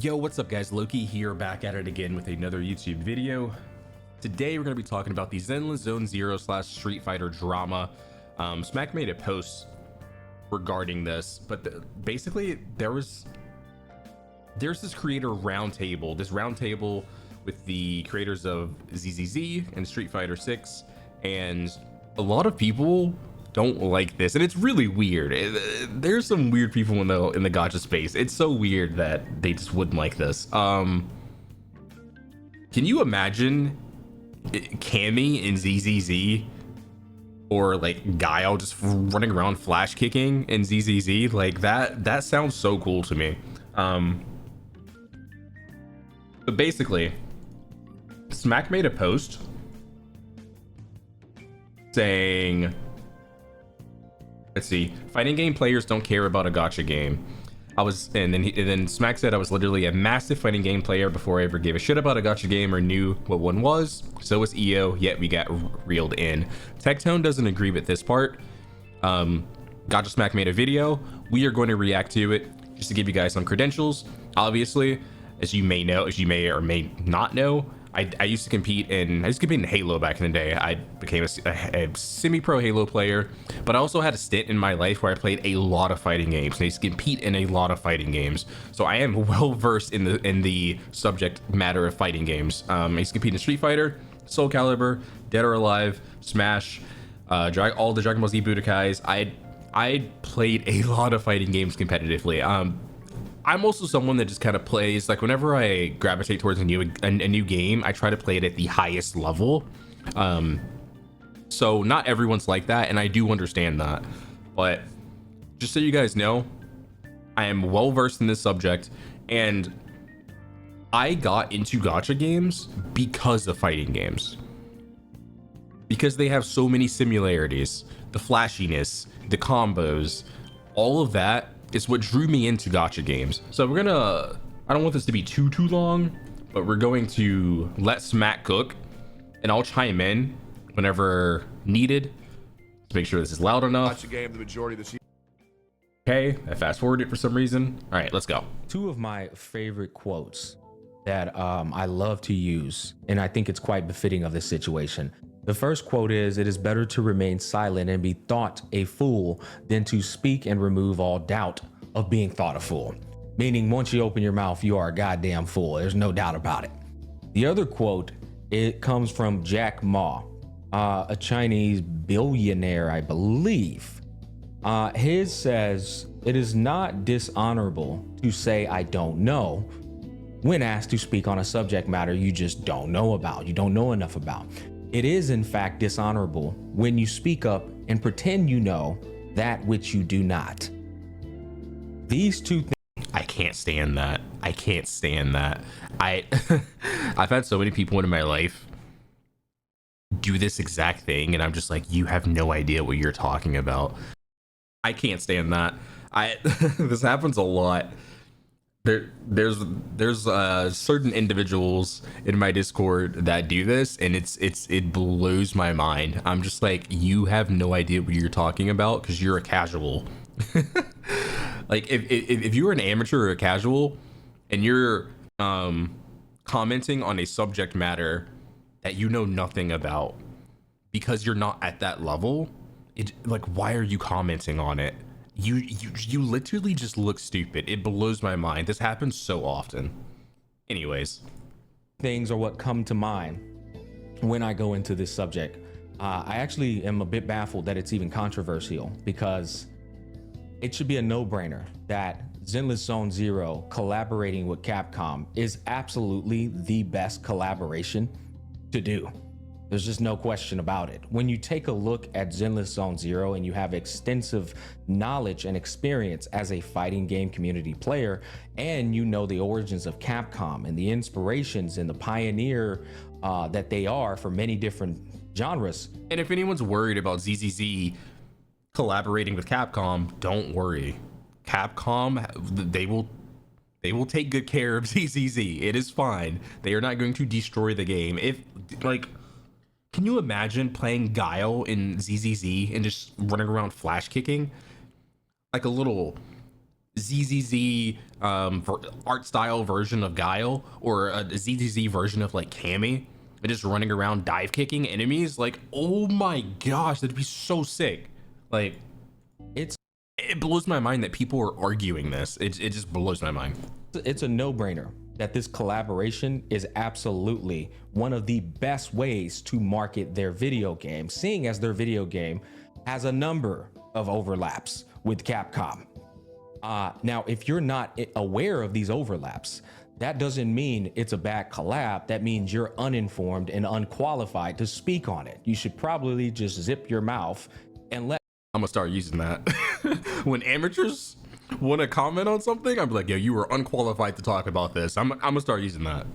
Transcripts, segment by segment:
Yo, what's up guys? Loki here, back at it again with another YouTube video. Today we're going to be talking about the Zenless Zone Zero / Street Fighter drama. Smack made a post regarding this, but basically there's this creator roundtable with the creators of ZZZ and Street Fighter 6, and a lot of people don't like this, and it's really weird. There's some weird people in the gacha space. It's so weird that they just wouldn't like this. Can you imagine Cammy in ZZZ, or like Guile just running around flash kicking in ZZZ? Like that sounds so cool to me. But basically, Smack made a post saying, let's see, fighting game players don't care about a gacha game. And then Smack said, I was literally a massive fighting game player before I ever gave a shit about a gacha game or knew what one was. So was EO, yet we got reeled in. Tectone doesn't agree with this part. Gacha Smack made a video. We are going to react to it just to give you guys some credentials. Obviously, as you may or may not know, I used to compete in Halo back in the day. I became a semi-pro Halo player, but I also had a stint in my life where I played a lot of fighting games, and I used to compete in a lot of fighting games. So I am well versed in the subject matter of fighting games. I used to compete in Street Fighter, Soul Calibur, Dead or Alive, Smash, all the Dragon Ball Z Budokais. I played a lot of fighting games competitively. I'm also someone that just kind of plays, like, whenever I gravitate towards a new game, I try to play it at the highest level. So not everyone's like that, and I do understand that. But just so you guys know, I am well versed in this subject, and I got into gacha games because of fighting games. Because they have so many similarities, the flashiness, the combos, all of that is what drew me into gacha games. So I don't want this to be too long, but we're going to let Smack cook, and I'll chime in whenever needed to make sure this is loud enough. Gacha game the majority of this year. Okay, I fast forwarded for some reason. All right, let's go. Two of my favorite quotes that I love to use, and I think it's quite befitting of this situation. The first quote is, "It is better to remain silent and be thought a fool than to speak and remove all doubt of being thought a fool." Meaning, once you open your mouth, you are a goddamn fool. There's no doubt about it. The other quote, it comes from Jack Ma, a Chinese billionaire, I believe. His says, "It is not dishonorable to say I don't know when asked to speak on a subject matter you just don't know about, you don't know enough about. It is in fact dishonorable when you speak up and pretend you know that which you do not." These two things. I can't stand that. I can't stand that. I've had so many people in my life do this exact thing, and I'm just like, you have no idea what you're talking about. I can't stand that. This happens a lot. There's certain individuals in my Discord that do this, and it blows my mind. I'm just like, you have no idea what you're talking about because you're a casual. Like, if you're an amateur or a casual and you're commenting on a subject matter that you know nothing about because you're not at that level, like, why are you commenting on it? You literally just look stupid. It blows my mind. This happens so often. Anyways, things are what come to mind when I go into this subject. I actually am a bit baffled that it's even controversial, because it should be a no-brainer that Zenless Zone Zero collaborating with Capcom is absolutely the best collaboration to do. There's just no question about it. When you take a look at Zenless Zone Zero and you have extensive knowledge and experience as a fighting game community player, and you know the origins of Capcom and the inspirations and the pioneer that they are for many different genres. And if anyone's worried about ZZZ collaborating with Capcom, don't worry. Capcom, they will take good care of ZZZ. It is fine. They are not going to destroy the game. Can you imagine playing Guile in ZZZ and just running around flash kicking? Like a little ZZZ art style version of Guile, or a ZZZ version of like Cammy, and just running around dive kicking enemies. Like, oh my gosh, that'd be so sick. Like, It's it blows my mind that people are arguing this. It just blows my mind. it's a no-brainer that this collaboration is absolutely one of the best ways to market their video game, seeing as their video game has a number of overlaps with Capcom. Now, if you're not aware of these overlaps, that doesn't mean it's a bad collab. That means you're uninformed and unqualified to speak on it. You should probably just zip your mouth and let I'm gonna start using that. When amateurs want to comment on something, I'm like, yo, you were unqualified to talk about this. I'm gonna start using that.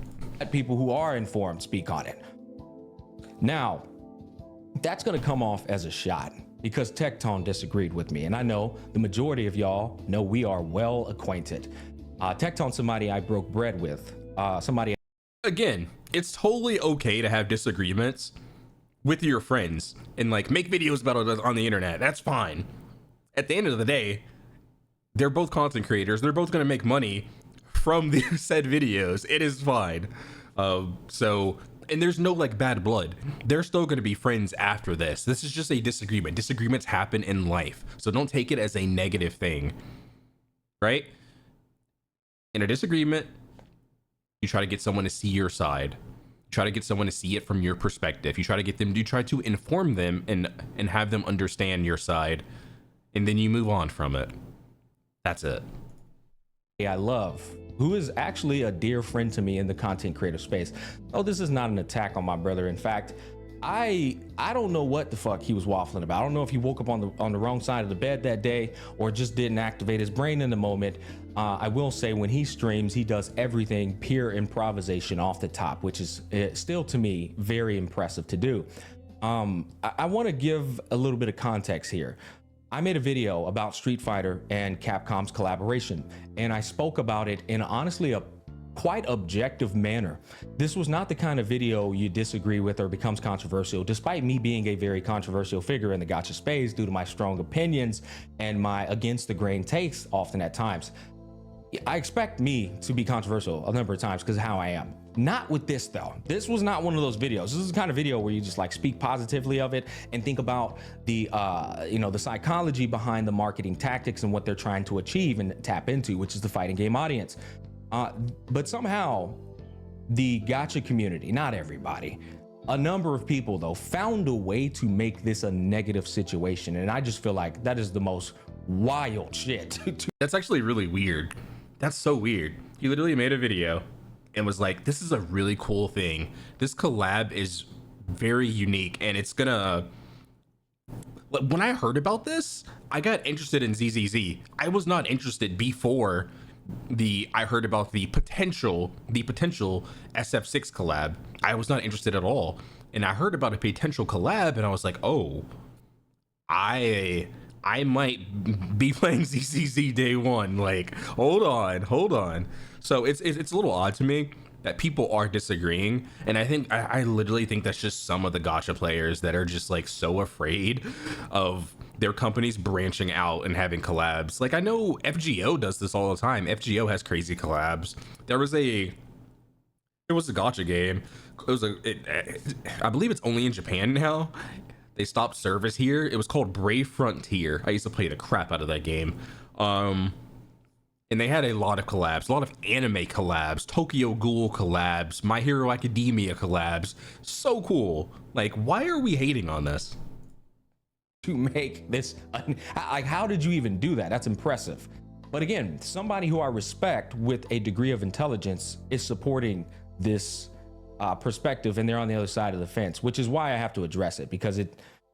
people who are informed speak on it. Now, that's going to come off as a shot because Tectone disagreed with me. And I know the majority of y'all know we are well acquainted. Tectone, somebody I broke bread with, somebody. Again, it's totally okay to have disagreements with your friends and like make videos about it on the internet. That's fine. At the end of the day, they're both content creators. They're both going to make money from the said videos. It is fine. And there's no like bad blood. They're still going to be friends after this. This is just a disagreement. Disagreements happen in life. So don't take it as a negative thing, right? In a disagreement, you try to get someone to see your side. You try to get someone to see it from your perspective. You try to inform them and have them understand your side. And then you move on from it. That's it. I love, who is actually a dear friend to me in the content creator space. Oh, this is not an attack on my brother. In fact, I don't know what the fuck he was waffling about. I don't know if he woke up on the wrong side of the bed that day or just didn't activate his brain in the moment. I will say when he streams, he does everything pure improvisation off the top, which is still to me very impressive to do. I want to give a little bit of context here. I made a video about Street Fighter and Capcom's collaboration, and I spoke about it in honestly a quite objective manner. This was not the kind of video you disagree with or becomes controversial, despite me being a very controversial figure in the gacha space due to my strong opinions and my against the grain takes often at times. I expect me to be controversial a number of times because of how I am. Not with this though. This was not one of those videos. This is the kind of video where you just like speak positively of it and think about the the psychology behind the marketing tactics and what they're trying to achieve and tap into, which is the fighting game audience. But somehow the gacha community, not everybody, a number of people though, found a way to make this a negative situation. And I just feel like that is the most wild shit. That's actually really weird. That's so weird. He literally made a video and was like, this is a really cool thing. This collab is very unique and it's gonna... When I heard about this, I got interested in ZZZ. I was not interested before I heard about the potential SF6 collab. I was not interested at all. And I heard about a potential collab and I was like, oh, I might be playing ZZZ day one. Like, hold on. So it's a little odd to me that people are disagreeing. And I literally think that's just some of the gacha players that are just like so afraid of their companies branching out and having collabs. Like, I know FGO does this all the time. FGO has crazy collabs. There was a gacha game. I believe it's only in Japan now. They stopped service here. It was called Brave Frontier. I used to play the crap out of that game. And they had a lot of collabs, a lot of anime collabs, Tokyo Ghoul collabs, My Hero Academia collabs. So cool. Like, why are we hating on this? To make this, like, how did you even do that? That's impressive. But again, somebody who I respect with a degree of intelligence is supporting this perspective, and they're on the other side of the fence, which is why I have to address it, because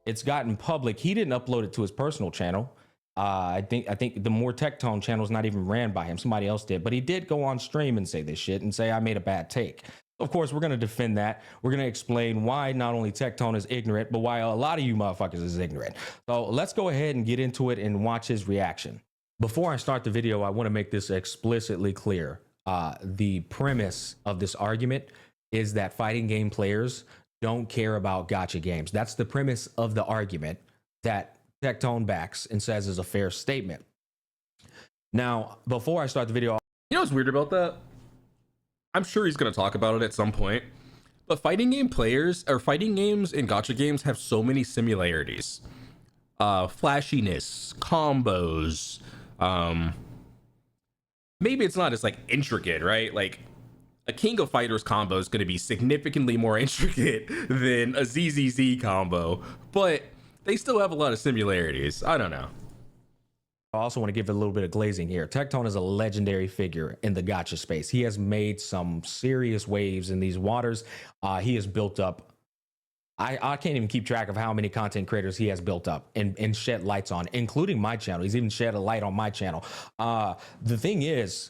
it's gotten public. He didn't upload it to his personal channel. I think the More Tectone channel is not even ran by him. Somebody else did, but he did go on stream and say this shit and say I made a bad take. Of course, we're going to defend that. We're going to explain why not only Tectone is ignorant, but why a lot of you motherfuckers is ignorant. So let's go ahead and get into it and watch his reaction. Before I start the video, I want to make this explicitly clear. The premise of this argument is that fighting game players don't care about gacha games. That's the premise of the argument that Tectone backs and says is a fair statement. Now, before I start the video, You know what's weird about that? I'm sure he's going to talk about it at some point, but fighting game players or fighting games and gacha games have so many similarities. Flashiness, combos, maybe it's not as like intricate, right? Like a King of Fighters combo is going to be significantly more intricate than a ZZZ combo, but they still have a lot of similarities. I don't know. I also want to give it a little bit of glazing here. Tectone is a legendary figure in the gacha space. He has made some serious waves in these waters. He has built up, I can't even keep track of how many content creators he has built up and shed lights on, including my channel. He's even shed a light on my channel. The thing is,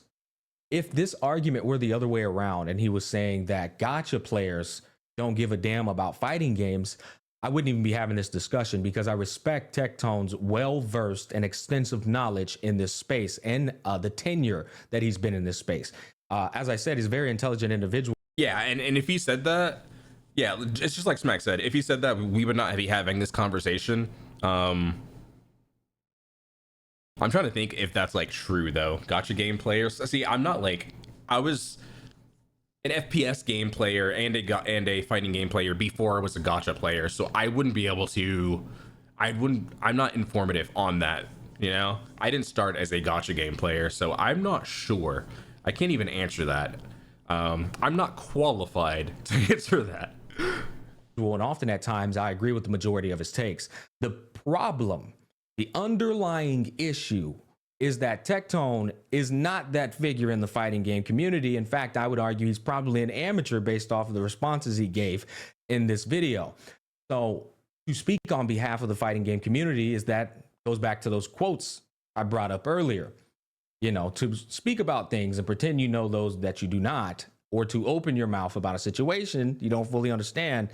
if this argument were the other way around and he was saying that gacha players don't give a damn about fighting games, I wouldn't even be having this discussion, because I respect Tectone's well-versed and extensive knowledge in this space and the tenure that he's been in this space. As I said, he's a very intelligent individual. Yeah, and if he said that, yeah, it's just like Smack said. If he said that, we would not be having this conversation. I'm trying to think if that's like true though. Gacha game players. See, I'm not like, I was an FPS game player and a fighting game player before I was a gacha player, so I wouldn't be able to. I'm not informative on that. You know, I didn't start as a gacha game player, so I'm not sure. I can't even answer that. I'm not qualified to answer that. And often at times I agree with the majority of his takes. The problem, the underlying issue, is that Tectone is not that figure in the fighting game community. In fact, I would argue he's probably an amateur based off of the responses he gave in this video. So to speak on behalf of the fighting game community goes back to those quotes I brought up earlier. You know, to speak about things and pretend you know those that you do not, or to open your mouth about a situation you don't fully understand,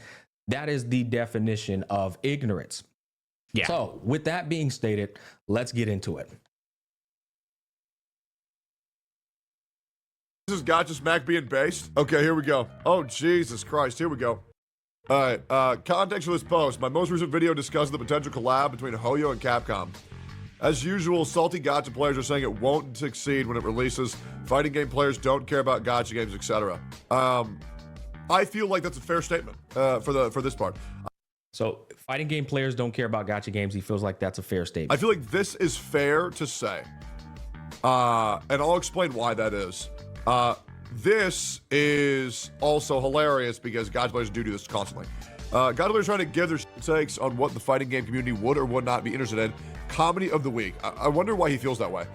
that is the definition of ignorance. Yeah. So with that being stated, let's get into it. This is Gacha Smack being based. Okay, here we go. Oh, Jesus Christ, here we go. All right, context for this post. My most recent video discussed the potential collab between Hoyo and Capcom. As usual, salty gacha players are saying it won't succeed when it releases. Fighting game players don't care about gacha games, etc. I feel like that's a fair statement for this part. So fighting game players don't care about gacha games. He feels like that's a fair statement. I feel like this is fair to say. And I'll explain why that is. This is also hilarious because gacha players do this constantly. Gacha players trying to give their takes on what the fighting game community would or would not be interested in. Comedy of the week. I wonder why he feels that way.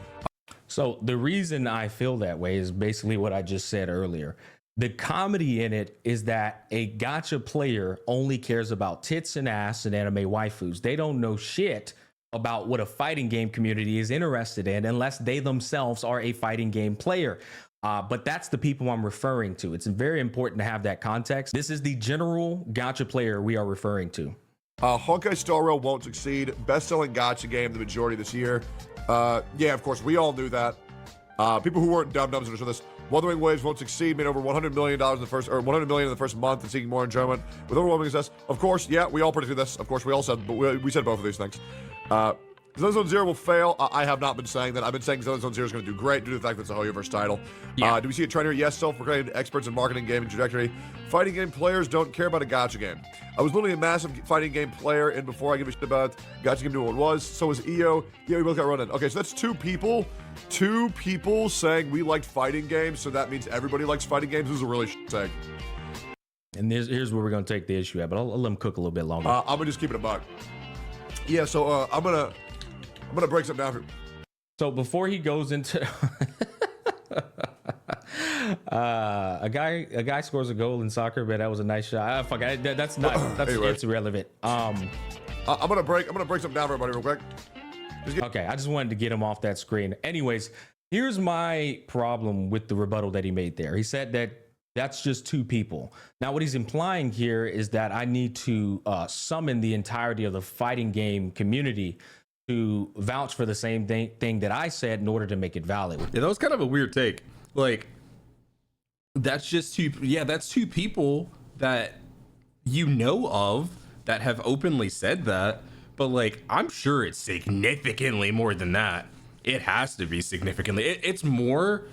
So the reason I feel that way is basically what I just said earlier. The comedy in it is that a gacha player only cares about tits and ass and anime waifus. They don't know shit about what a fighting game community is interested in unless they themselves are a fighting game player. But that's the people I'm referring to. It's very important to have that context. This is the general gacha player we are referring to. honkaistarrail won't succeed. Best-selling gacha game the majority this year. Yeah, of course, we all knew that. People who weren't dumb-dumbs understood this. Wuthering Waves won't succeed. Made over $100 million in the first, or $100 million in the first month, and seeking more enjoyment with overwhelming success. Of course, yeah, we all predicted this. Of course, we all said, but we said both of these things. Zone Zero will fail. I have not been saying that. I've been saying Zone Zero is going to do great due to the fact that it's a hoyoverse title. Yeah. Do we see a trend here? Yes, self-proclaimed experts in marketing, gaming trajectory. Fighting game players don't care about a gacha game. I was literally a massive fighting game player, and before I give a shit about gacha game doing what it was, so was EO. Yeah, we both got run in. Okay, so that's two people saying we liked fighting games, so that means everybody likes fighting games. This is a really shit take. And here's where we're going to take the issue at, but I'll let him cook a little bit longer. I'm going to just keep it a buck. Yeah, so I'm going to break something down for you. So before he goes into a guy scores a goal in soccer, but that was a nice shot. That's Anyway. It's irrelevant. I'm gonna break something down for everybody real quick. Okay, I just wanted to get him off that screen. Anyways, here's my problem with the rebuttal that he made there. He said that that's just two people. Now, what he's implying here is that I need to summon the entirety of the fighting game community to vouch for the same thing that I said in order to make it valid. Yeah, that was kind of a weird take. Like, that's just two. Yeah, that's two people that you know of that have openly said that. But like, I'm sure it's significantly more than that. It has to be significantly. It's more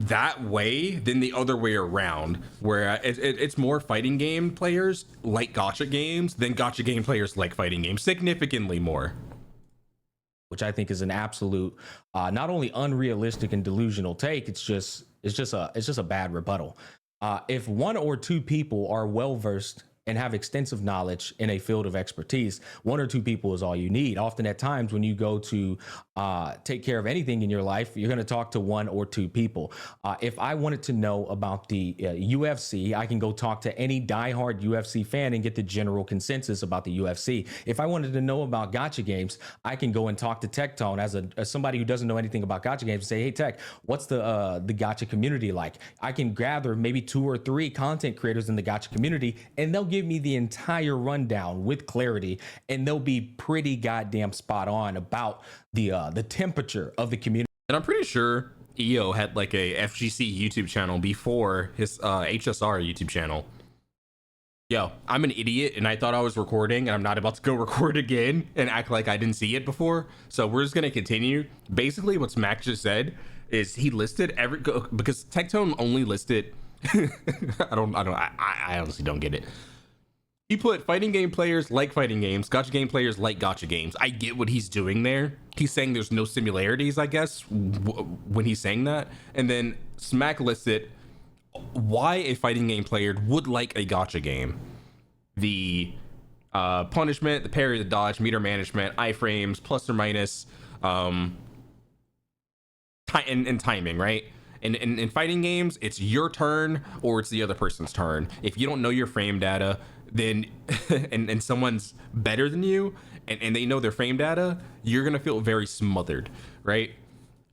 that way than the other way around, where it's more fighting game players like gacha games than gacha game players like fighting games, significantly more. Which I think is an absolute, not only unrealistic and delusional take, it's just a bad rebuttal. If one or two people are well versed and have extensive knowledge in a field of expertise, one or two people is all you need. Often at times when you go to take care of anything in your life, you're going to talk to one or two people. If I wanted to know about the UFC, I can go talk to any diehard UFC fan and get the general consensus about the UFC. If I wanted to know about gacha games, I can go and talk to Tectone as somebody who doesn't know anything about gacha games and say, hey Tech, what's the gacha community like? I can gather maybe 2 or 3 content creators in the gacha community, and they'll give me the entire rundown with clarity, and they'll be pretty goddamn spot on about the temperature of the community. And I'm pretty sure EO had like a FGC YouTube channel before his HSR YouTube channel. Yo, I'm an idiot and I thought I was recording, and I'm not about to go record again and act like I didn't see it before. So we're just gonna continue. Basically what Smack just said is he listed because Tectone only listed I honestly don't get it. He put fighting game players like fighting games, gacha game players like gacha games. I get what he's doing there. He's saying there's no similarities, I guess, when he's saying that. And then Smack listed why a fighting game player would like a gacha game. The punishment, the parry, the dodge, meter management, iframes, plus or minus, and timing, right? And in fighting games, it's your turn or it's the other person's turn. If you don't know your frame data, then and someone's better than you and they know their frame data, you're gonna feel very smothered, right?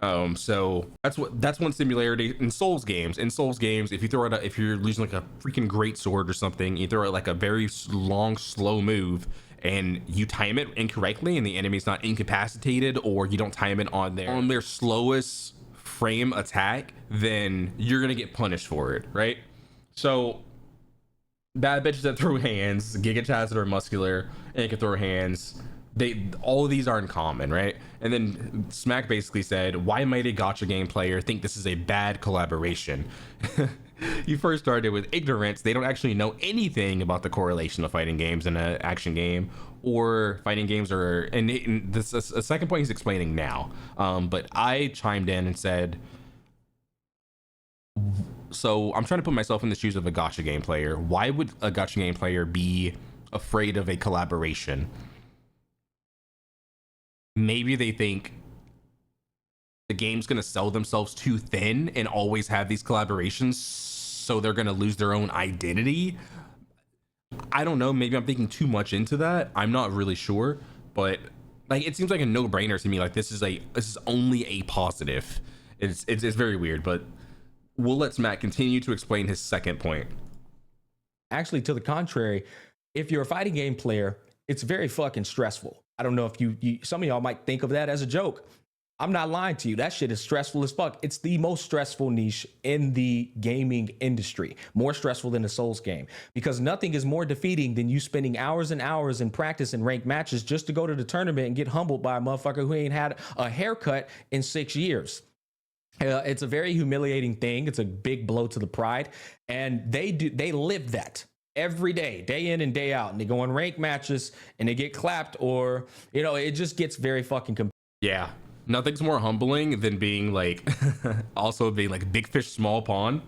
So that's one similarity in Souls games. In Souls games, if you're losing like a freaking great sword or something, you throw out like a very long slow move and you time it incorrectly and the enemy's not incapacitated, or you don't time it on their slowest frame attack, then you're gonna get punished for it, right? So bad bitches that throw hands, Giga Chads that are muscular and can throw hands, all of these are in common, right? And then Smack basically said, why might a gacha game player think this is a bad collaboration? You first started with ignorance. They don't actually know anything about the correlation of fighting games and an action game, or fighting games are, and this is a second point he's explaining now. But I chimed in and said, so I'm trying to put myself in the shoes of a gacha game player. Why would a gacha game player be afraid of a collaboration? Maybe they think the game's going to sell themselves too thin and always have these collaborations, so they're going to lose their own identity. I don't know. Maybe I'm thinking too much into that. I'm not really sure, but like it seems like a no-brainer to me. Like this is only a positive. It's very weird, but we'll let Matt continue to explain his second point. Actually, to the contrary, if you're a fighting game player, it's very fucking stressful. I don't know if you some of y'all might think of that as a joke. I'm not lying to you. That shit is stressful as fuck. It's the most stressful niche in the gaming industry. More stressful than a Souls game, because nothing is more defeating than you spending hours and hours in practice and ranked matches just to go to the tournament and get humbled by a motherfucker who ain't had a haircut in 6 years. It's a very humiliating thing. It's a big blow to the pride, and they live that every day in and day out, and they go on ranked matches and they get clapped, or it just gets very fucking yeah. Nothing's more humbling than being like also being like big fish small pond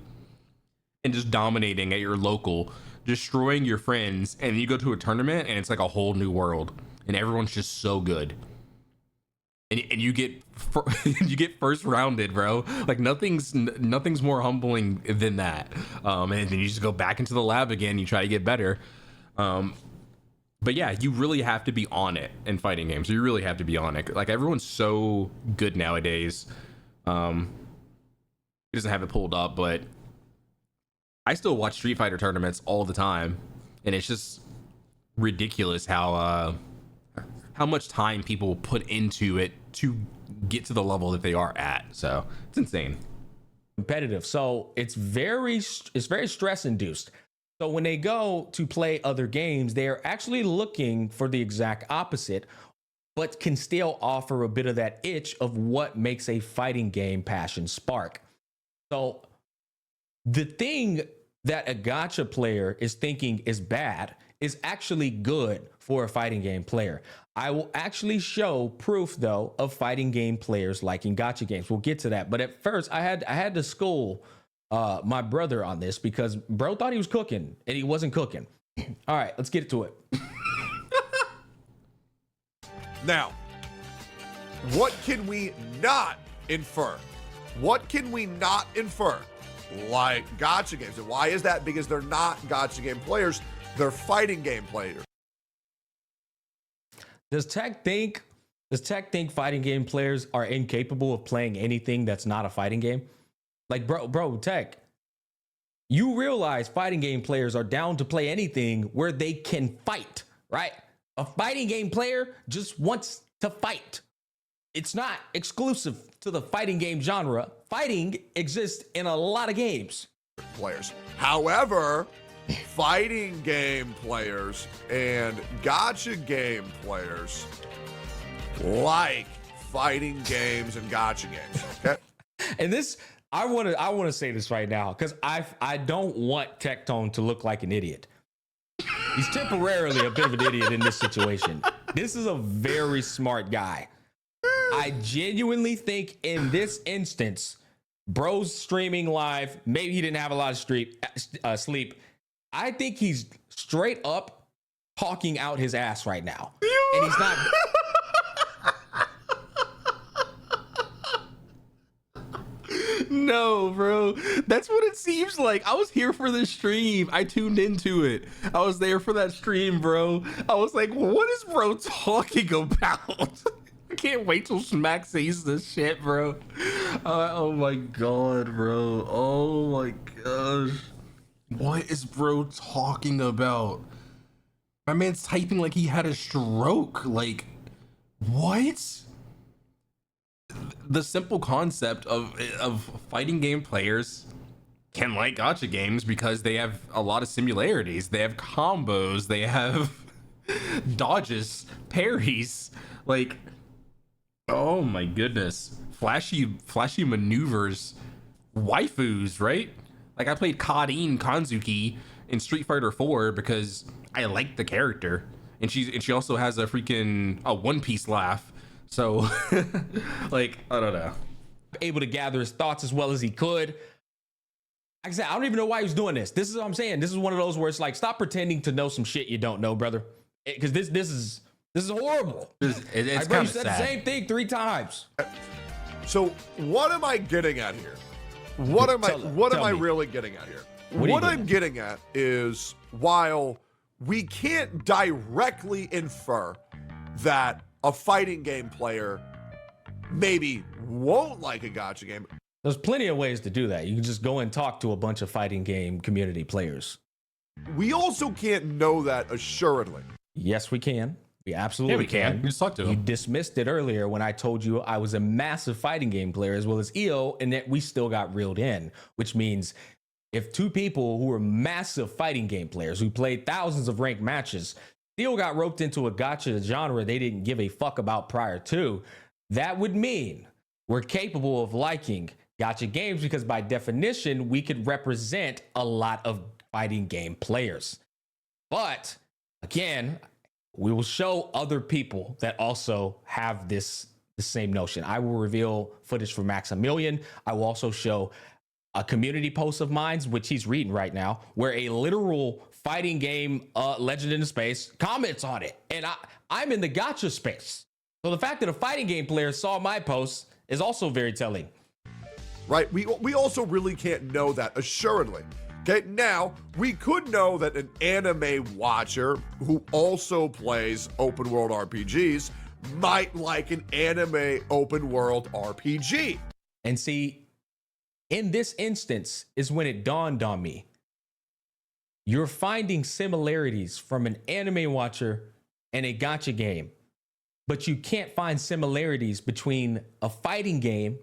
and just dominating at your local, destroying your friends, and you go to a tournament and it's like a whole new world and everyone's just so good. And you get you get first rounded, bro. Like nothing's more humbling than that. And then you just go back into the lab again. You try to get better. But yeah, you really have to be on it in fighting games. You really have to be on it. Like everyone's so good nowadays. He doesn't have it pulled up, but I still watch Street Fighter tournaments all the time, and it's just ridiculous how much time people put into it to get to the level that they are at. So it's insane. Competitive. So it's very stress induced. So when they go to play other games, they are actually looking for the exact opposite. but can still offer a bit of that itch of what makes a fighting game passion spark. So the thing that a gacha player is thinking is bad is actually good for a fighting game player. I will actually show proof, though, of fighting game players liking gacha games. We'll get to that. But at first, I had to school my brother on this because bro thought he was cooking and he wasn't cooking. All right, let's get to it. Now, what can we not infer? What can we not infer? Like gacha games. And why is that? Because they're not gacha game players. They're fighting game players. Does Tech think fighting game players are incapable of playing anything that's not a fighting game? Like, bro, Tech, you realize fighting game players are down to play anything where they can fight, right? A fighting game player just wants to fight. It's not exclusive to the fighting game genre. Fighting exists in a lot of games. Players. However, fighting game players and gacha game players like fighting games and gacha games. Okay. And this, I want to say this right now because I don't want Tectone to look like an idiot. He's temporarily a bit of an idiot in this situation. This is a very smart guy. I genuinely think in this instance, bro's streaming live. Maybe he didn't have a lot of sleep. I think he's straight up talking out his ass right now. And he's not. No, bro. That's what it seems like. I was here for the stream. I tuned into it. I was there for that stream, bro. I was like, what is bro talking about? I can't wait till Smack says this shit, bro. Oh my god, bro. Oh my gosh. What is bro talking about? My man's typing like he had a stroke. Like, what? The simple concept of fighting game players can like gacha games because they have a lot of similarities. They have combos, they have dodges, parries, like, oh my goodness, flashy maneuvers, waifus, right? Like I played Kadin Kanzuki in Street Fighter 4 because I like the character, and she also has a freaking One Piece laugh. So, like, I don't know. Able to gather his thoughts as well as he could. Like I said, I don't even know why he was doing this. This is what I'm saying. This is one of those where it's like, stop pretending to know some shit you don't know, brother. Because this is horrible. It's kind of said the same thing 3 times. So what am I getting at here? What am I really getting at here? What I'm getting at is, while we can't directly infer that a fighting game player maybe won't like a gacha game, there's plenty of ways to do that. You can just go and talk to a bunch of fighting game community players. we also can't know that assuredly. Yes, we can. We absolutely can. We just talked to You him. dismissed it earlier when I told you I was a massive fighting game player as well as EO, and that we still got reeled in, which means if 2 people who were massive fighting game players who played thousands of ranked matches still got roped into a gacha genre they didn't give a fuck about prior to, that would mean we're capable of liking gacha games because by definition, we could represent a lot of fighting game players. But again, we will show other people that also have the same notion. I will reveal footage from Maximilian. I will also show a community post of mine, which he's reading right now, where a literal fighting game legend in the space comments on it. And I'm in the gacha space. So the fact that a fighting game player saw my post is also very telling. Right? We also really can't know that assuredly. Okay, now we could know that an anime watcher who also plays open world RPGs might like an anime open world RPG. And see, in this instance is when it dawned on me. You're finding similarities from an anime watcher and a gacha game, but you can't find similarities between a fighting game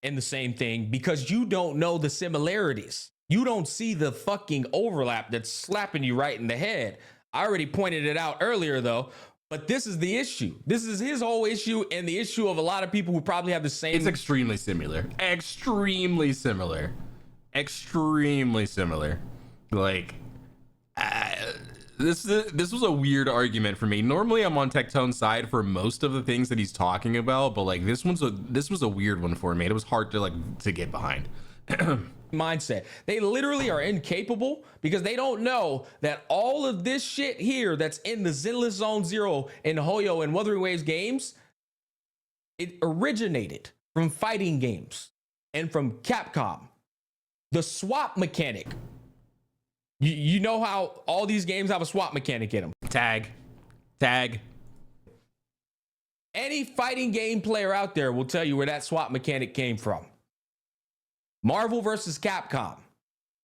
and the same thing because you don't know the similarities. You don't see the fucking overlap that's slapping you right in the head. I already pointed it out earlier, though. But this is the issue. This is his whole issue and the issue of a lot of people who probably have the same. It's extremely similar. Extremely similar. Extremely similar. Like, this was a weird argument for me. Normally, I'm on Tectone's side for most of the things that he's talking about, but like this was a weird one for me. It was hard to get behind. Mindset. They literally are incapable because they don't know that all of this shit here that's in the Zenless Zone Zero and Hoyo and Wuthering Waves games, it originated from fighting games and from Capcom. The swap mechanic. You know how all these games have a swap mechanic in them. Tag. Any fighting game player out there will tell you where that swap mechanic came from. Marvel versus Capcom.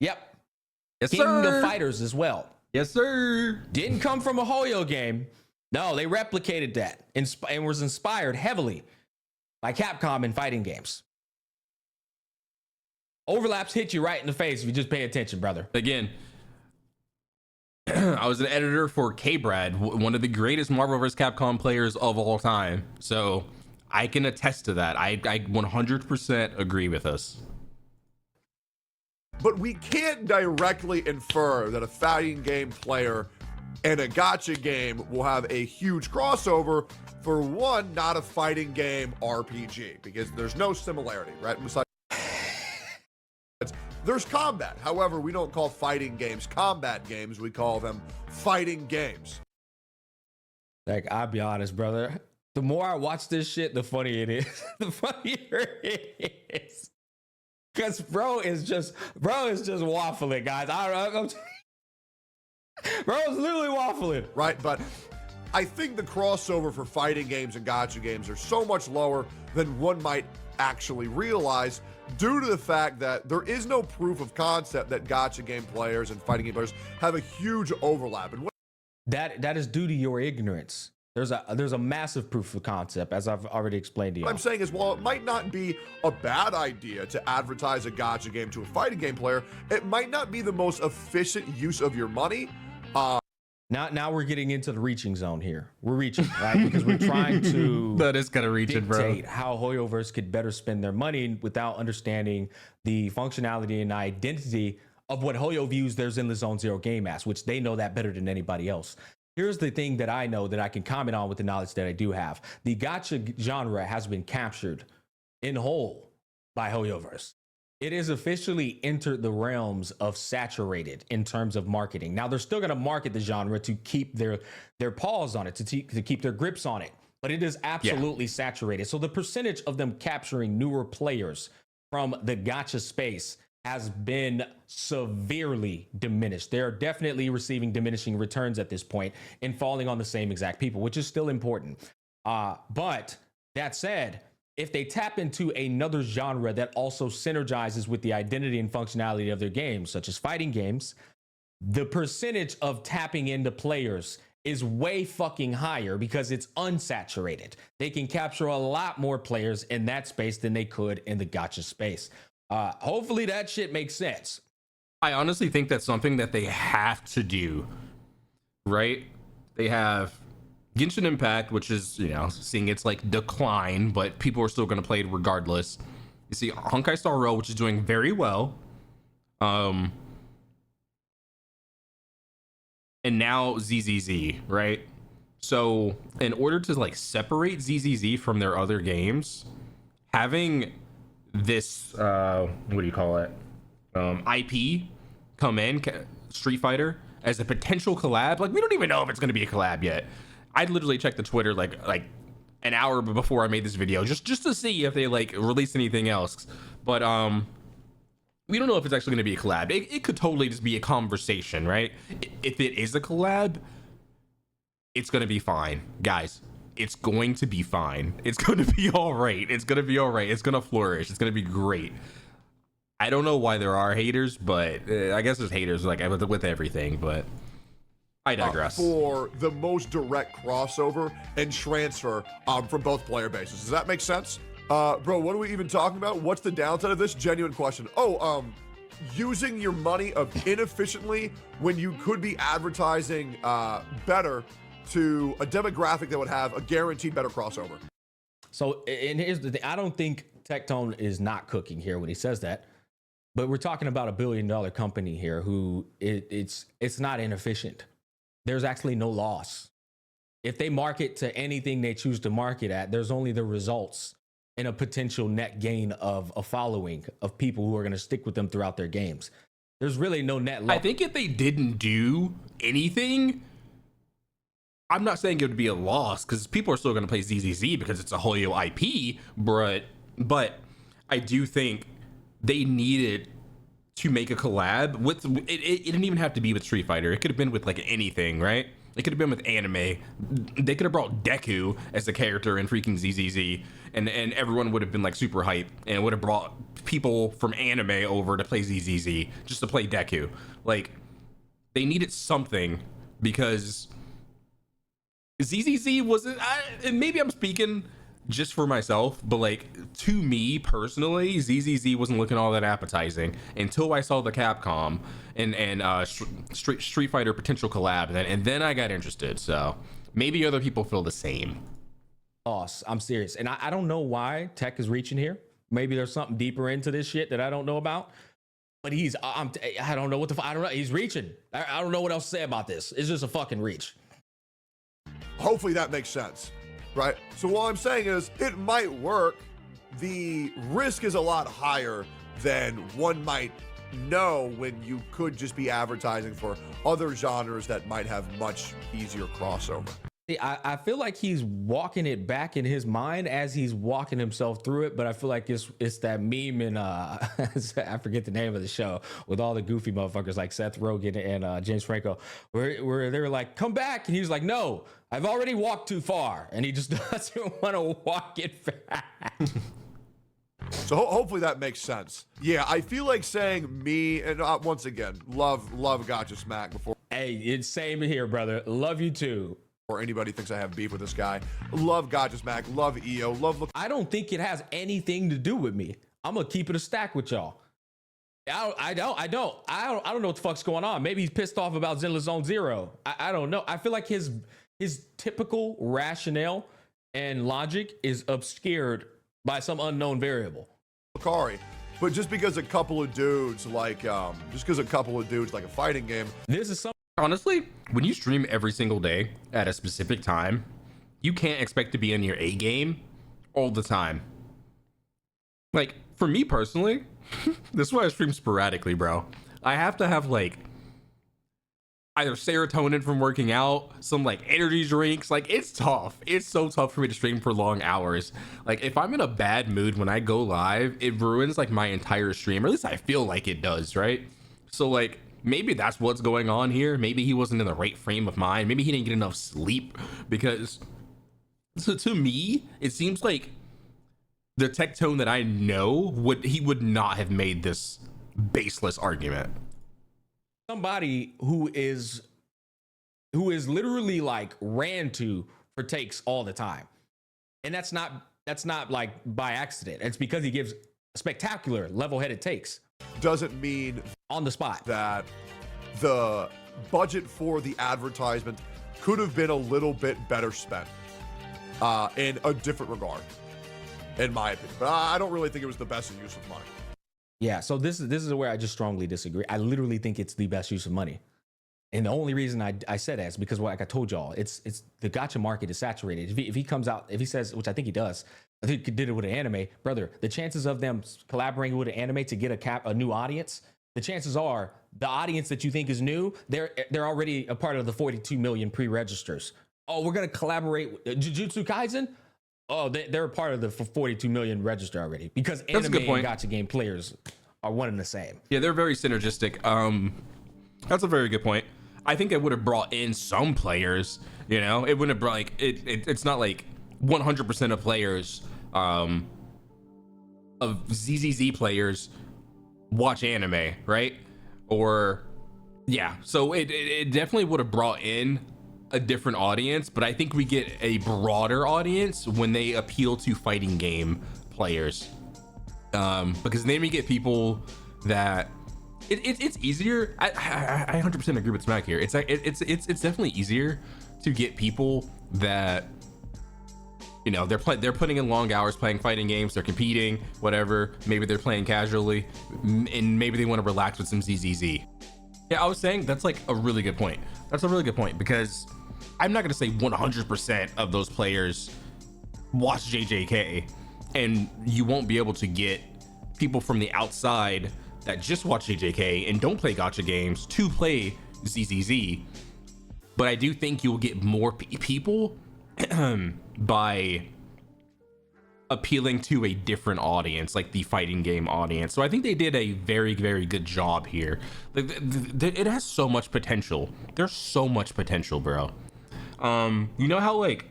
Yep. Yes, King sir. of Fighters as well. Yes, sir. Didn't come from a Hoyo game. No, they replicated that and was inspired heavily by Capcom in fighting games. Overlaps hit you right in the face if you just pay attention, brother. Again, I was an editor for K-Brad, one of the greatest Marvel vs. Capcom players of all time. So I can attest to that. I 100% agree with us. But we can't directly infer that a fighting game player and a gacha game will have a huge crossover for one, not a fighting game RPG, because there's no similarity, right? Besides, there's combat. However, we don't call fighting games combat games. We call them fighting games. Like, I'll be honest, brother. The more I watch this shit, the funnier it is. The funnier it is. Because bro is just waffling, guys. Bro is literally waffling. Right, but I think the crossover for fighting games and gacha games are so much lower than one might actually realize, due to the fact that there is no proof of concept that gacha game players and fighting game players have a huge overlap. And that is due to your ignorance. There's a massive proof of concept, as I've already explained to you. what I'm saying is, while it might not be a bad idea to advertise a gacha game to a fighting game player, it might not be the most efficient use of your money. Now we're getting into the reaching zone here. We're reaching, right? Because we're trying to That is kind of reaching, bro. dictate how Hoyoverse could better spend their money without understanding the functionality and identity of what Hoyo views their Zenless Zone Zero game as, which they know that better than anybody else. Here's the thing that I know that I can comment on with the knowledge that I do have. The gacha genre has been captured in whole by Hoyoverse. It has officially entered the realms of saturated in terms of marketing. Now, they're still going to market the genre to keep their paws on it, to keep their grips on it, but it is absolutely saturated. So the percentage of them capturing newer players from the gacha space has been severely diminished. They're definitely receiving diminishing returns at this point and falling on the same exact people, which is still important. But that said, if they tap into another genre that also synergizes with the identity and functionality of their games, such as fighting games, the percentage of tapping into players is way fucking higher because it's unsaturated. They can capture a lot more players in that space than they could in the gacha space. Hopefully that shit makes sense. I honestly think that's something that they have to do, right? They have Genshin Impact, which is, seeing its like decline, but people are still going to play it regardless. You see honkaistarrail, which is doing very well. And now ZZZ, right? So in order to like separate ZZZ from their other games, having this what do you call it, IP come in, Street Fighter, as a potential collab, like we don't even know if it's going to be a collab yet. I'd literally checked the Twitter like an hour before I made this video just to see if they like release anything else, but we don't know if it's actually going to be a collab. It could totally just be a conversation, right? If it is a collab, it's going to be fine, guys. It's going to be fine. It's going to be all right. It's going to be all right. It's going to flourish. It's going to be great. I don't know why there are haters, but I guess there's haters like with everything, but I digress. For the most direct crossover and transfer from both player bases. Does that make sense? Bro, what are we even talking about? What's the downside of this? Genuine question. Using your money inefficiently when you could be advertising better to a demographic that would have a guaranteed better crossover. So, and here's the thing. I don't think Tectone is not cooking here when he says that, but we're talking about $1 billion company here who it's not inefficient. There's actually no loss. If they market to anything they choose to market at, there's only the results and a potential net gain of a following of people who are going to stick with them throughout their games. There's really no net loss. I think if they didn't do anything, I'm not saying it would be a loss because people are still going to play ZZZ because it's a Hoyo IP, but I do think they needed to make a collab with it didn't even have to be with Street Fighter. It could have been with like anything, right? It could have been with anime. They could have brought Deku as a character in freaking ZZZ, and everyone would have been like super hype, and it would have brought people from anime over to play ZZZ just to play Deku. Like, they needed something because ZZZ wasn't, and maybe I'm speaking just for myself, but like to me personally, ZZZ wasn't looking all that appetizing until I saw the Capcom and Street Fighter potential collab, and then I got interested. So maybe other people feel the same. Loss. I'm serious, and I don't know why Tech is reaching here. Maybe there's something deeper into this shit that I don't know about. But I don't know what I don't know. He's reaching. I don't know what else to say about this. It's just a fucking reach. Hopefully that makes sense, right? So what I'm saying is it might work. The risk is a lot higher than one might know when you could just be advertising for other genres that might have much easier crossover. See, I feel like he's walking it back in his mind as he's walking himself through it, but I feel like it's that meme in I forget the name of the show with all the goofy motherfuckers like Seth Rogen and James Franco, where they were like, "Come back," and he's like, "No, I've already walked too far," and he just doesn't want to walk it back. So hopefully that makes sense. Yeah, I feel like saying me, and once again, love Gacha Smack before. Hey, it's same here, brother. Love you too. Or anybody thinks I have beef with this guy. Love Gacha Smack, love EO, love. I don't think it has anything to do with me. I'm gonna keep it a stack with y'all. I don't know what the fuck's going on. Maybe he's pissed off about Zenless Zone Zero. I don't know. I feel like his typical rationale and logic is obscured by some unknown variable. Akari. But just because a couple of dudes like a fighting game. This is some. Honestly, when you stream every single day at a specific time, you can't expect to be in your A game all the time. Like, for me personally, this is why I stream sporadically, bro. I have to have like either serotonin from working out, some like energy drinks. Like, it's tough. It's so tough for me to stream for long hours. Like, if I'm in a bad mood when I go live, it ruins like my entire stream, or at least I feel like it does, right? So like, maybe that's what's going on here. Maybe he wasn't in the right frame of mind. Maybe he didn't get enough sleep, because so to me, it seems like the Tectone that I know he would not have made this baseless argument. Somebody who is literally like ran to for takes all the time. And that's not like by accident. It's because he gives spectacular level-headed takes. Doesn't mean on the spot that the budget for the advertisement could have been a little bit better spent in a different regard, in my opinion. But I don't really think it was the best use of money. Yeah, so this is where I just strongly disagree. I literally think it's the best use of money. And the only reason I said that is because, like I told y'all, it's the gacha market is saturated. If he comes out, if he says, which I think he does, I think he did it with an anime, brother, the chances of them collaborating with an anime to get a new audience, the chances are the audience that you think is new, they're already a part of the 42 million pre-registers. Oh, we're going to collaborate with Jujutsu Kaisen? Oh, they're a part of the 42 million register already, because anime and gacha game players are one and the same. Yeah, they're very synergistic. That's a very good point. I think it would have brought in some players, you know? It wouldn't have brought, like, it's not like 100% of players, of ZZZ players watch anime, right? Or, yeah. So it definitely would have brought in a different audience, but I think we get a broader audience when they appeal to fighting game players, because then we get people that it's easier. I 100% agree with Smack here. It's definitely easier to get people that, you know, they're putting in long hours playing fighting games, they're competing, whatever, maybe they're playing casually, and maybe they want to relax with some ZZZ. Yeah, I was saying that's like a really good point. That's a really good point, because I'm not going to say 100% of those players watch JJK, and you won't be able to get people from the outside that just watch JJK and don't play gacha games to play ZZZ. But I do think you'll get more people by appealing to a different audience, like the fighting game audience. So I think they did a very, very good job here. It has so much potential. There's so much potential, bro. You know how like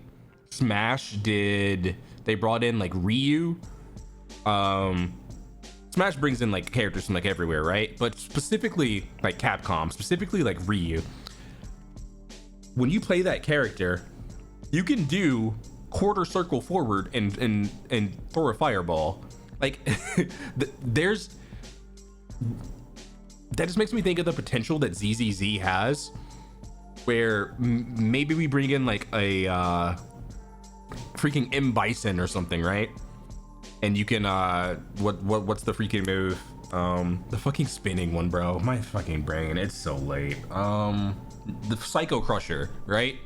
Smash did, they brought in like Ryu. Smash brings in like characters from like everywhere, right? But specifically like Capcom, specifically like Ryu. When you play that character, you can do quarter circle forward and throw a fireball. Like there's, that just makes me think of the potential that ZZZ has, where maybe we bring in like a freaking M Bison or something, right? And you can what's the freaking move? The fucking spinning one, bro. My fucking brain, it's so late. The Psycho Crusher, right?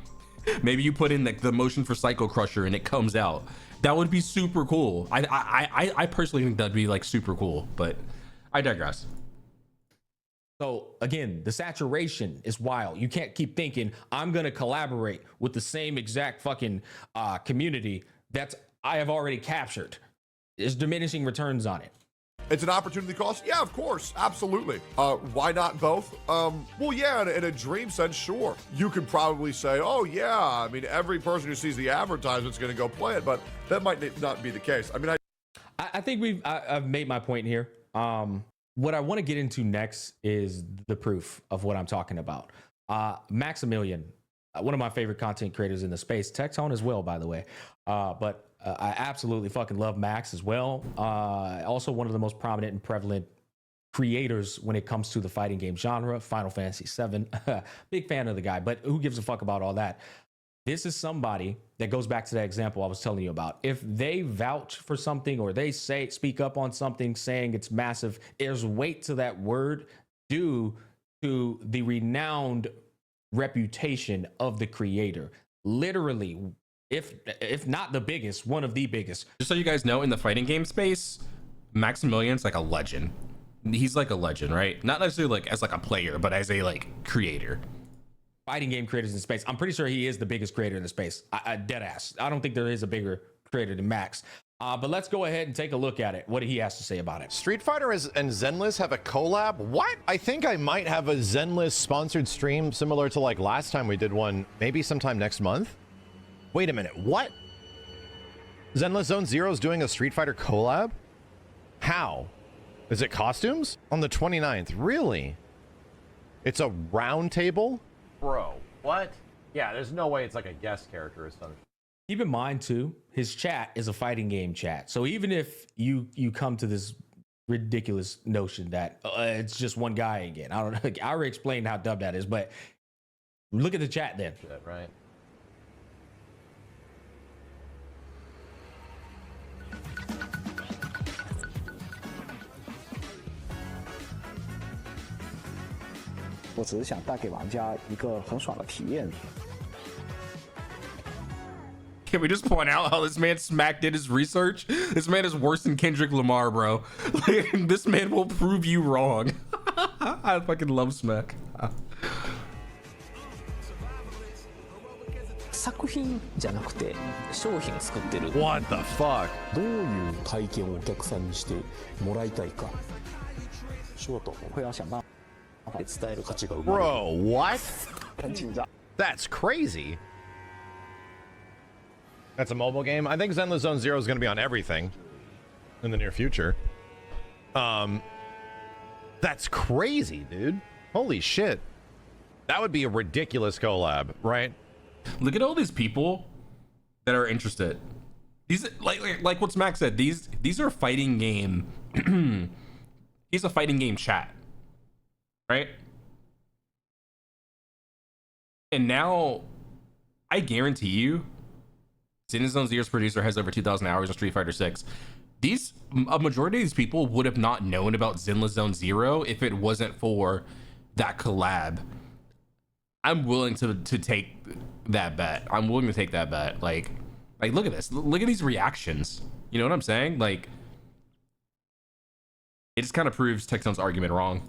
Maybe you put in like the motion for Psycho Crusher and it comes out. That would be super cool. I personally think that'd be like super cool, but I digress. So again, the saturation is wild. You can't keep thinking I'm gonna collaborate with the same exact fucking community that I have already captured. There's diminishing returns on it. It's an opportunity cost? Yeah, of course. Absolutely. Why not both? Well, yeah, in a dream sense, sure. You could probably say, oh, yeah, I mean, every person who sees the advertisement's going to go play it, but that might not be the case. I mean, I think I've made my point here. What I want to get into next is the proof of what I'm talking about. Maximilian, one of my favorite content creators in the space, Tectone as well, by the way. But I absolutely fucking love Max as well. Also one of the most prominent and prevalent creators when it comes to the fighting game genre, Final Fantasy VII. Big fan of the guy, but who gives a fuck about all that? This is somebody that goes back to that example I was telling you about. If they vouch for something or they speak up on something saying it's massive, there's weight to that word due to the renowned reputation of the creator. Literally, if not the biggest, one of the biggest. Just so you guys know, in the fighting game space, Maximilian's like a legend. He's like a legend, right? Not necessarily like as like a player, but as a like creator. Fighting game creators in space. I'm pretty sure he is the biggest creator in the space. I dead ass. I don't think there is a bigger creator than Max. But let's go ahead and take a look at it. What he has to say about it. Street Fighter and Zenless have a collab? What? I think I might have a Zenless sponsored stream similar to like last time we did one, maybe sometime next month. Wait a minute, what? Zenless Zone Zero is doing a Street Fighter collab? How? Is it costumes? On the 29th, really? It's a round table? Bro, what? Yeah, there's no way it's like a guest character or something. Keep in mind too, his chat is a fighting game chat. So even if you come to this ridiculous notion that it's just one guy again, I don't know. I already explained how dumb that is, but look at the chat then. Shit, right? Can we just point out how this man Smack did his research? This man is worse than Kendrick Lamar, bro. Like, this man will prove you wrong. I fucking love Smack. 作品じゃなくて商品作ってる。 What the fuck? どういう体験をお客さんにしてもらいたいか。仕事これは想办法で伝える価値が生まれる。 Bro, what? That's crazy. That's a mobile game. I think Zenless Zone Zero is going to be on everything in the near future. That's crazy, dude. Holy shit. That would be a ridiculous collab, right? Look at all these people that are interested. These like what Smack said. These are fighting game. He's a fighting game chat, right? And now I guarantee you, Zone Zero's producer has over 2,000 hours on Street Fighter 6. A majority of these people would have not known about Zenless Zone Zero if it wasn't for that collab. I'm willing to take that bet. I'm willing to take that bet. Like look at this. Look at these reactions. You know what I'm saying? Like, it just kind of proves Tectone's argument wrong.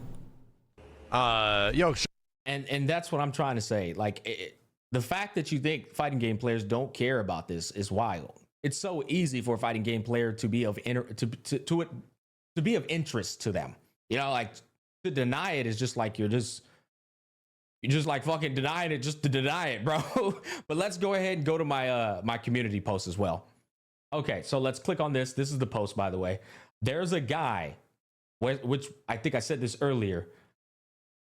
And that's what I'm trying to say. Like, the fact that you think fighting game players don't care about this is wild. It's so easy for a fighting game player to be of be of interest to them. You know, like, to deny it is just like you're just like fucking denying it just to deny it, bro. But let's go ahead and go to my my community post as well. Okay, so let's click on this. This is the post, by the way. There's a guy, which I think I said this earlier.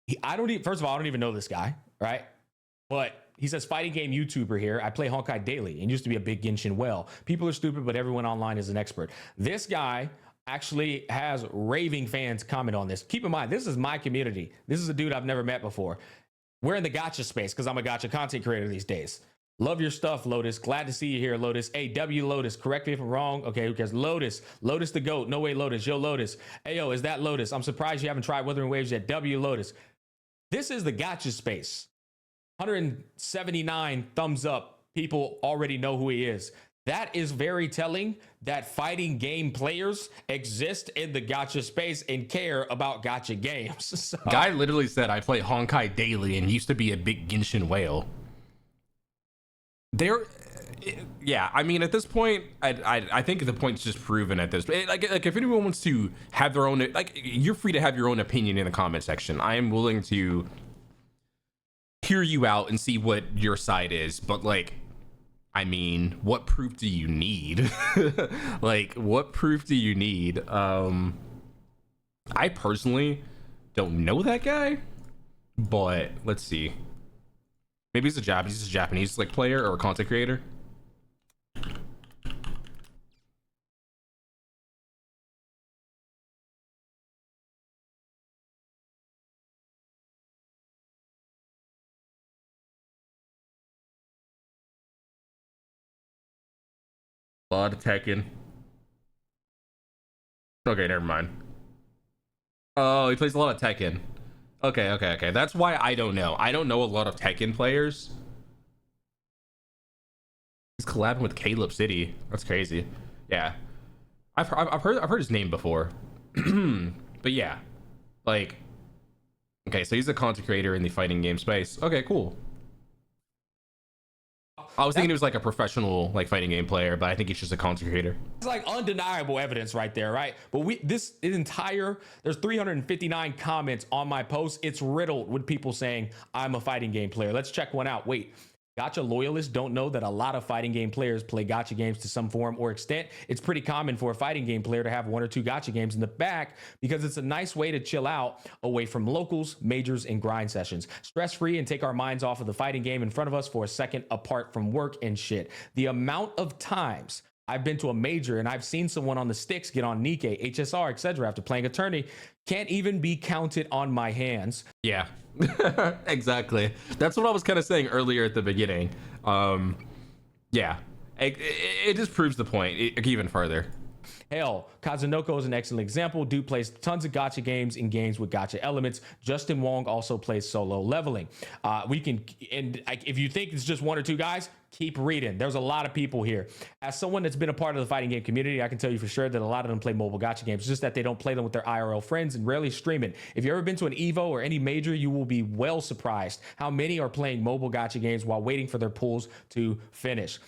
First of all, I don't even know this guy, right? But he says, fighting game YouTuber here. I play Honkai daily and used to be a big Genshin well. People are stupid, but everyone online is an expert. This guy actually has raving fans comment on this. Keep in mind, this is my community. This is a dude I've never met before. We're in the gacha space because I'm a gacha content creator these days. Love your stuff, Lotus. Glad to see you here, Lotus. Hey, W Lotus, correct me if I'm wrong. Okay, who cares? Lotus the GOAT. No way, Lotus. Yo, Lotus. Hey, yo, is that Lotus? I'm surprised you haven't tried Wuthering Waves yet. W Lotus. This is the gacha space. 179 thumbs up. People already know who he is. That is very telling that fighting game players exist in the gacha space and care about gacha games. So, guy literally said, I play Honkai daily and used to be a big Genshin whale. Yeah, I mean, at this point, I think the point's just proven at this. Like if anyone wants to have their own, like, you're free to have your own opinion in the comment section. I am willing to hear you out and see what your side is, but like, I mean, what proof do you need? Like, what proof do you need? I personally don't know that guy, but let's see. Maybe he's a Japanese like player or content creator. A lot of Tekken. Okay, never mind. Oh, he plays a lot of Tekken. Okay. That's why I don't know. I don't know a lot of Tekken players. He's collabing with Caleb City. That's crazy. Yeah, I've heard his name before. But yeah, like, okay, so he's a content creator in the fighting game space. Okay, cool. I was thinking he was like a professional like fighting game player, but I think he's just a content creator. It's like undeniable evidence right there, right? But there's 359 comments on my post. It's riddled with people saying I'm a fighting game player. Let's check one out. Wait, gacha loyalists don't know that a lot of fighting game players play gacha games to some form or extent. It's pretty common for a fighting game player to have one or two gacha games in the back because it's a nice way to chill out away from locals, majors, and grind sessions. Stress-free and take our minds off of the fighting game in front of us for a second apart from work and shit. The amount of times I've been to a major and I've seen someone on the sticks get on Nikkei, HSR, etc. after playing a tourney can't even be counted on my hands. Yeah, exactly. That's what I was kind of saying earlier at the beginning. Yeah, it just proves the point even further. Hell, Kazunoko is an excellent example. Dude plays tons of gacha games and games with gacha elements. Justin Wong also plays solo leveling. If you think it's just one or two guys, keep reading. There's a lot of people here. As someone that's been a part of the fighting game community, I can tell you for sure that a lot of them play mobile gacha games. It's just that they don't play them with their IRL friends and rarely stream it. If you've ever been to an Evo or any major, you will be well surprised how many are playing mobile gacha games while waiting for their pools to finish.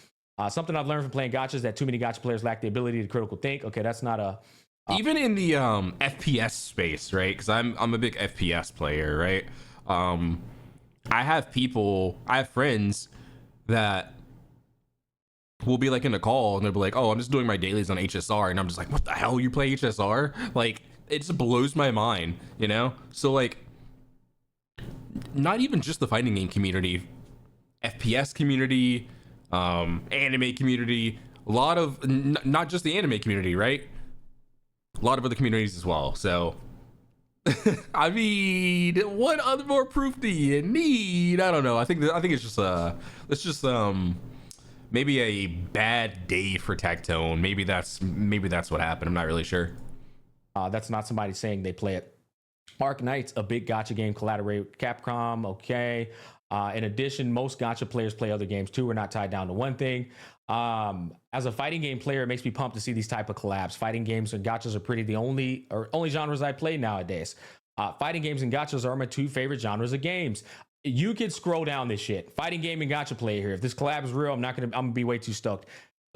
Something I've learned from playing gacha is that too many gacha players lack the ability to critical think. Okay, that's not a... Even in the FPS space, right? Because I'm a big FPS player, right? I have friends that will be like in a call and they'll be like, oh, I'm just doing my dailies on HSR. And I'm just like, what the hell? You play HSR? Like, it just blows my mind, you know? So like, not even just the fighting game community, FPS community, anime community, a lot of not just the anime community, right? A lot of other communities as well. So I mean, what other more proof do you need? I don't know. I think it's just maybe a bad day for Tectone. Maybe that's what happened. I'm not really sure. That's not somebody saying they play it. Arc Knight's a big gacha game, collaborate with Capcom. Okay. In addition, most gacha players play other games too. We're not tied down to one thing. As a fighting game player, it makes me pumped to see these type of collabs. Fighting games and gachas are pretty the only genres I play nowadays. Fighting games and gachas are my two favorite genres of games. You could scroll down this shit. Fighting game and gacha player here. If this collab is real, I'm gonna be way too stoked.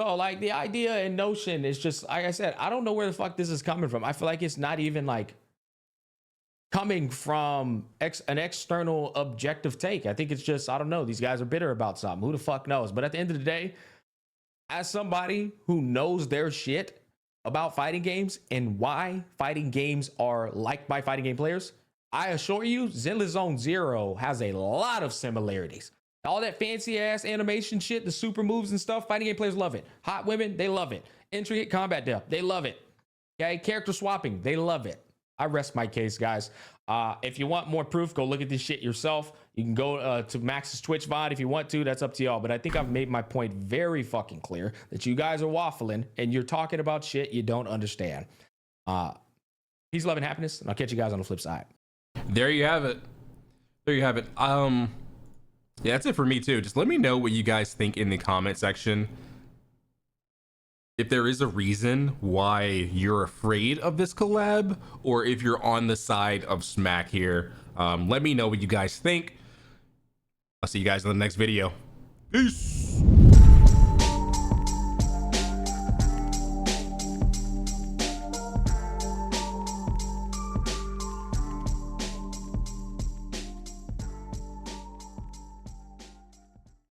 So like the idea and notion is just, like I said, I don't know where the fuck this is coming from. I feel like it's not even like coming from an external objective take. I think it's just, I don't know, these guys are bitter about something. Who the fuck knows? But at the end of the day, as somebody who knows their shit about fighting games and why fighting games are liked by fighting game players, I assure you, Zenless Zone Zero has a lot of similarities. All that fancy ass animation shit, the super moves and stuff, fighting game players love it. Hot women, they love it. Intricate combat depth, they love it. Okay, character swapping, they love it. I rest my case, guys. If you want more proof, go look at this shit yourself. You can go to Max's Twitch VOD if you want to. That's up to y'all. But I think I've made my point very fucking clear that you guys are waffling and you're talking about shit you don't understand. Peace, love, and happiness. And I'll catch you guys on the flip side. There you have it. There you have it. Yeah, that's it for me too. Just let me know what you guys think in the comment section. If there is a reason why you're afraid of this collab, or if you're on the side of Smack here, let me know what you guys think. I'll see you guys in the next video. Peace.